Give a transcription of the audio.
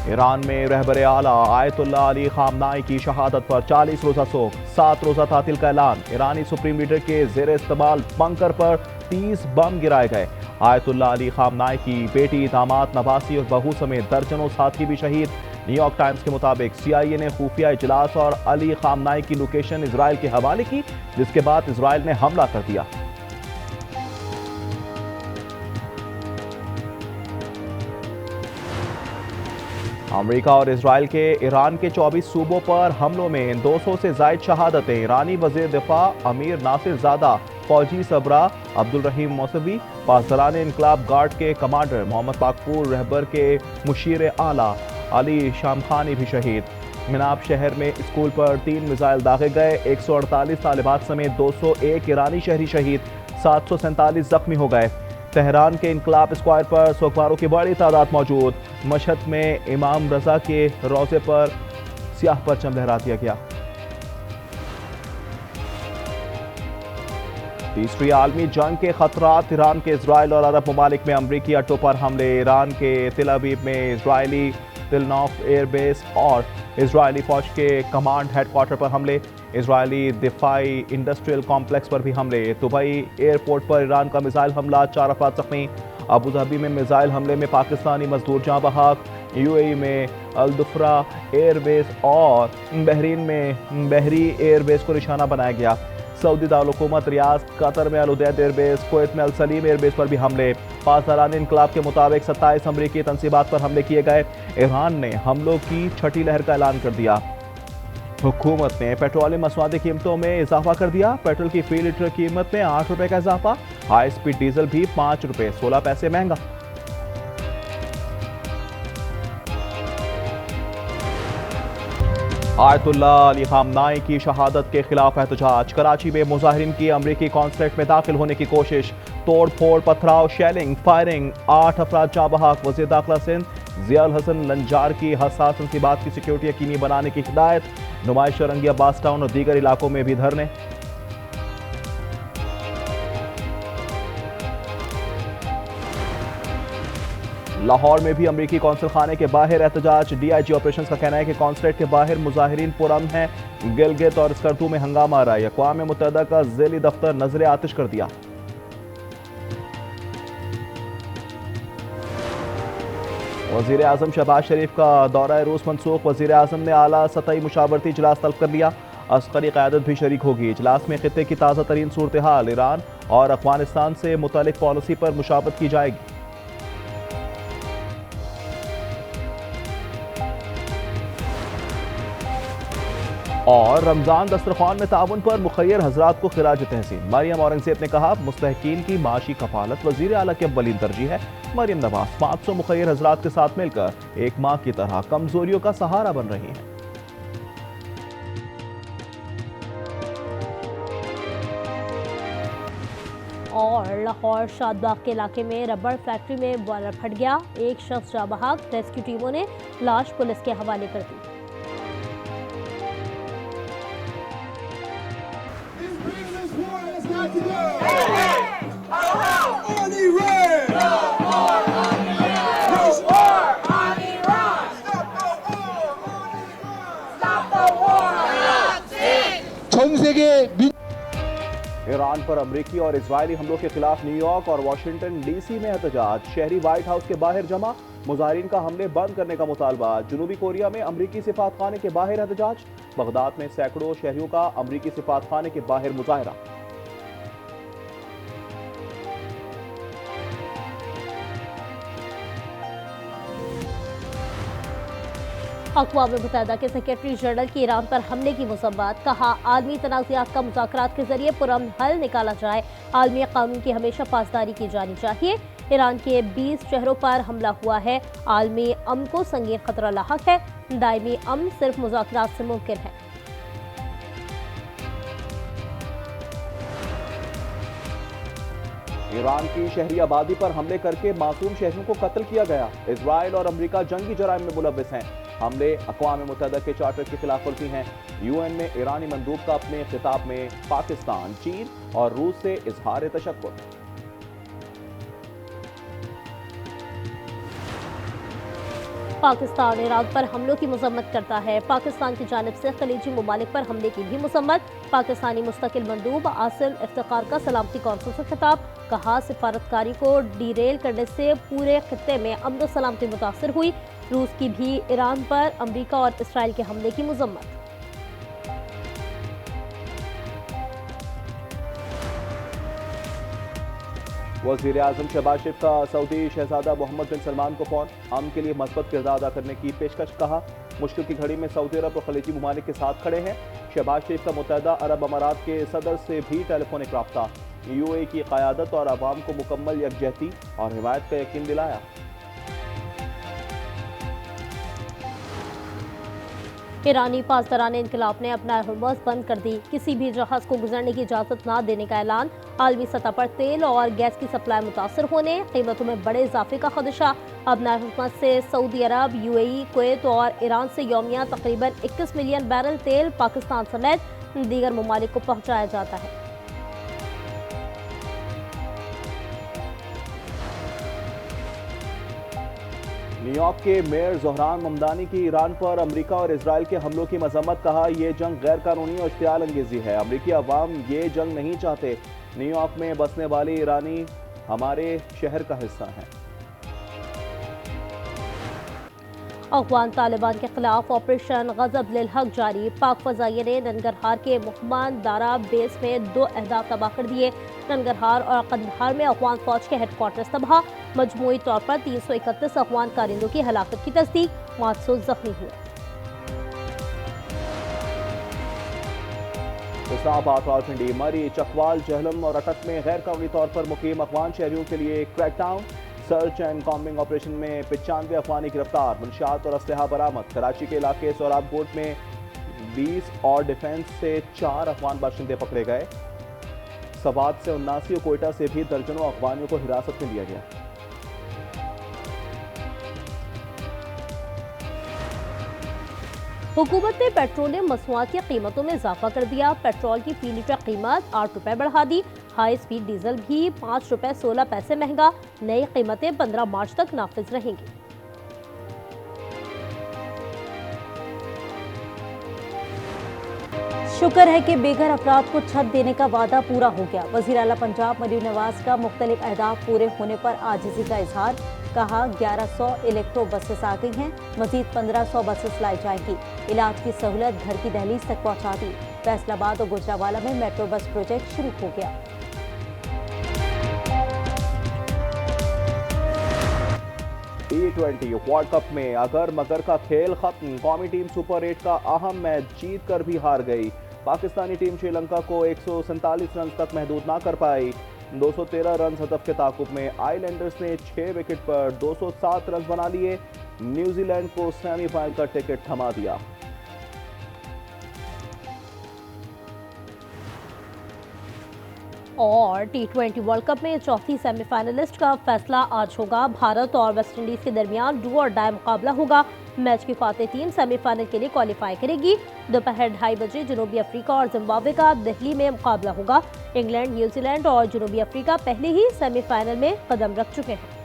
Iran में रहबर आला Ayatollah Ali खामनाई की शहादत पर 40 रोज़ा शोक, 7 रोज़ा तातील का ऐलान। ईरानी सुप्रीम लीडर के जेर इस्तेमाल बंकर पर 30 बम गिराए गए। आयतुल्लाह अली खामनाई की बेटी, दामाद, नवासी और बहू समेत दर्जनों साथी भी शहीद। न्यूयॉर्क टाइम्स के मुताबिक CIA ने खुफिया इजलास और अली खामनाई की लोकेशन इसराइल के हवाले की, जिसके बाद इसराइल ने हमला कर दिया। अमेरिका और इसराइल के ईरान के 24 सूबों पर हमलों में 200 से जायद शहादतें। ईरानी वज़ीर दिफा अमीर नासिर ज़ादा, फौजी सबरा अब्दुल रहीम मौसवी, पासदारान इनकलाब गार्ड के कमांडर मोहम्मद पाकपुर, रहबर के मुशीर आला अली शामखानी भी शहीद। मिनाब शहर में स्कूल पर 3 मिसाइल दागे गए। 148 तालिबात समेत 201 ईरानी शहरी शहीद, 747 जख्मी हो गए। तेहरान के इनकलाब स्क्वायर पर सोगवारों की बड़ी तादाद मौजूद। मशहद में इमाम रजा के रोजे पर स्याह परचम लहरा दिया गया। तीसरी आलमी जंग के खतरात। ईरान के इसराइल और अरब ममालिक में अमरीकी अड्डों पर हमले। ईरान के तिल अवीव में इसराइली तिलनॉफ एयरबेस और इसराइली फौज के कमांड हेडक्वार्टर पर हमले। इसराइली दिफाई इंडस्ट्रियल कॉम्प्लेक्स पर भी हमले। दुबई एयरपोर्ट पर ईरान का मिसाइल हमला, 4 अफराद जख्मी। अबू धाबी में मिसाइल हमले में पाकिस्तानी मजदूर जाँ बहक। UAE में अल-दुफ्रा एयरबेस और बहरीन में बहरी एयरबेस को निशाना बनाया गया। सऊदी दारुल-हुकूमत रियाद, कतर में अल-उदैद एयरबेस, कुवैत में अल-सलीम एयरबेस पर भी हमले। पासदारान इनकलाब के मुताबिक 27 अमरीकी तंसीबात पर हमले किए गए। ईरान ने हमलों की छठी लहर का ऐलान कर दिया। हुकूमत ने पेट्रोलियम मसवादी कीमतों में इजाफा कर दिया। पेट्रोल की फी लीटर कीमत में 8 रुपए का इजाफा। हाई स्पीड डीजल भी 5 रुपए 16 पैसे महंगा। आयतुल्लाह अली खामनाई की शहादत के खिलाफ एहतजाज। कराची में मुजाहिरीन की अमरीकी कॉन्सुलेट में दाखिल होने की कोशिश। तोड़ फोड़, पथराव, शेलिंग, फायरिंग, 8 अफराद जाँ बहक। वज़ीर दाखिला सिंध ज़ियाउल हसन लंजार की हसास तंसीबात की सिक्योरिटी यकीनी बनाने की हिदायत। नुमाइश रंगी अब्बास टाउन और दीगर इलाकों में भी धरने। लाहौर में भी अमरीकी कौंसल खाने के बाहर एहतजाज। DIG ऑपरेशंस का कहना है कि कौंसलेट के बाहर मुजाहिरीन पुरअमन हैं। गिलगित और स्कर्दू में हंगामा आ रहा है। अक़वाम मुत्तहिदा का ज़ेली दफ्तर नजर आतिश कर दिया। वज़ीर आज़म शहबाज शरीफ का दौरा रूस मनसूख। वज़ीर आज़म ने आला सतही मुशावरती इजलास तलब कर लिया। अस्करी क़यादत भी शरीक होगी। इजलास में खित्ते की ताज़ा तरीन सूरत हाल, ईरान और अफगानिस्तान से मुतालिक पॉलिसी पर मुशावरत की जाएगी। और रमजान दस्तरखान में ताउन पर मुखय्यर हजरात को खिराज तहसीन। मरियम औरंगजेब ने कहा, मुस्तहकीन की माशी कफालत वज़ीर आला की अव्वलीन तरजीह है। मरियम नवाज 500 मुखय्यर हजरात के साथ मिलकर एक माँ की तरह कमजोरियों का सहारा बन रही हैं। और लाहौर शादबाग के इलाके में रबड़ फैक्ट्री में बॉयलर फट गया। एक शख्स जाँ बहक। रेस्क्यू टीमों ने लाश पुलिस के हवाले कर दी। ईरान पर अमरीकी और इजरायली हमलों के खिलाफ न्यूयॉर्क और वाशिंगटन DC में एहतजाज। शहरी व्हाइट हाउस के बाहर जमा। मुजाहिरीन का हमले बंद करने का मुतालबा। जनूबी कोरिया में अमरीकी सिफारतखाने के बाहर एहतजाज। बगदाद में सैकड़ों शहरियों का अमरीकी सिफारतखाने के बाहर मुजाहरा। अक़वाम मुत्तहिदा के सेक्रेटरी जनरल की ईरान पर हमले की मुसम्मत। कहा, आलमी तनाज़ात का मुज़ाकरात के जरिए पुरअमन हल निकाला जाए। आलमी कानून की हमेशा पासदारी की जानी चाहिए। ईरान के 20 शहरों पर हमला हुआ है। आलमी अमन को संगीन खतरा लाहक है। दायमी अमन सिर्फ मुज़ाकरात से मुमकिन है। ईरान की शहरी आबादी पर हमले करके मासूम शहरियों को कत्ल किया गया। इसराइल और अमरीका जंगी जराइम में मुलव्विस हैं। हमले अक़वाम मुत्तहिदा के चार्टर की खिलाफ वर्जी हैं। UN में ईरानी मंदूब का अपने खिताब में पाकिस्तान, चीन और रूस से इजहार तशक्कुर। पाकिस्तान ईरान पर हमलों की मजम्मत करता है। पाकिस्तान की जानिब से खलीजी ममालिक पर हमले की भी मजम्मत। पाकिस्तानी मुस्तकिल मंदूब आसिम इफ्तिकार का सलामती कौंसिल से खिताब। कहा, सिफारतकारी को डीरेल करने से पूरे खित्ते में अमन सलामती मुतासर हुई। रूस की भी ईरान पर अमरीका और इसराइल के हमले की मजम्मत। वज़ीर-ए-आज़म शहबाज शरीफ का सऊदी शहजादा मोहम्मद बिन सलमान को फ़ोन, अमन के लिए मस्बत किरदार अदा करने की पेशकश। कहा, मुश्किल की घड़ी में सऊदी अरब और खलीजी ममालिक के साथ खड़े हैं। शहबाज शरीफ का मुत्तहदा अरब अमारात के सदर से भी टेलीफोनिक रब्ता। UAE की क़यादत और अवाम को मुकम्मल यकजहती और हिमायत का यकीन दिलाया। ईरानी पासदारान इनकलाब ने अपना हुर्मुज़ बंद कर दी। किसी भी जहाज को गुजरने की इजाज़त न देने का ऐलान। आलमी सतह पर तेल और गैस की सप्लाई मुतासर होने, कीमतों में बड़े इजाफे का खदशा। अपना हुर्मुज़ से सऊदी अरब, UAE, कुवैत और ईरान से यौमिया तकरीबन 21 मिलियन बैरल तेल पाकिस्तान समेत दीगर ममालिक को पहुँचाया जाता है। न्यूयॉर्क के मेयर ज़ोहरान ममदानी की ईरान पर अमेरिका और इसराइल के हमलों की मजम्मत। कहा, यह जंग गैर कानूनी और इश्तियाल अंगेजी है। अमरीकी अवाम ये जंग नहीं चाहते। न्यूयॉर्क में बसने वाले ईरानी हमारे शहर का हिस्सा हैं। अफगान तालिबान के खिलाफ ऑपरेशन गजब लिल हक जारी। पाक फजाइये ने ननगरहार के मोहम्मद दारा बेस में 2 अहदाफ तबाह कर दिए। ननगरहार और कंदहार में अफगान फौज के हेडक्वार्टर्स तबाह। मजमूई तौर पर 331 अफगान कारिंदों की हलाकत की तस्दीक, 500 जख्मी हुए। इस्लामाबाद, रावलपिंडी, मरी, चकवाल, जहलम और अटक में गैर कानूनी तौर पर मुकीम अफगान शहरियों के लिए crackdown. Search and combing operation में 95 अफगानी गिरफ्तार। मंशियात और असलहा बरामद। कराची के इलाके सोराब कोट में 20 और डिफेंस से 4 अफगान बाशिंदे पकड़े गए। सवात से 79 और कोयटा से भी दर्जनों अफगानियों को हिरासत में लिया गया। हुकूमत ने पेट्रोलियम मसनूआत की कीमतों में इजाफा कर दिया। पेट्रोल की फी लीटर कीमत 8 रुपए बढ़ा दी। हाई स्पीड डीजल भी 5 रुपए 16 पैसे महंगा। नई कीमतें 15 मार्च तक नाफिज रहेंगी। शुक्र है कि बेघर अफराद को छत देने का वादा पूरा हो गया। वज़ीर आला पंजाब मरीम नवाज का मुख्तलिफ अहदाफ पूरे होने पर आजिज़ी का इजहार। कहा, 1100 इलेक्ट्रो बसेस आ गई हैं, मजीद 1500 बसेस लाई जाएंगी। इलाज की सहूलत घर की दहलीज तक पहुँचा दी। फैसलाबाद और गुजरावाला में मेट्रो बस प्रोजेक्ट शुरू हो गया। T20 वर्ल्ड कप में अगर मगर का खेल खत्म। कौमी टीम सुपर 8 का अहम मैच जीत कर भी हार गई। पाकिस्तानी टीम श्रीलंका को 147 रन तक महदूद ना कर पाई। 213 रन हदफ के ताकुब में आइलैंडर्स ने 6 विकेट पर 207 रन बना लिए। न्यूजीलैंड को सेमीफाइनल का टिकट थमा दिया। और T20 वर्ल्ड कप में चौथी सेमीफाइनलिस्ट का फैसला आज होगा। भारत और वेस्टइंडीज के दरमियान डू और डाई मुकाबला होगा। मैच की फातेह टीम सेमीफाइनल के लिए क्वालिफाई करेगी। दोपहर 2:30 बजे जनूबी अफ्रीका और जिम्बाब्वे का दिल्ली में मुकाबला होगा। इंग्लैंड, न्यूजीलैंड और जनूबी अफ्रीका पहले ही सेमीफाइनल में कदम रख चुके हैं।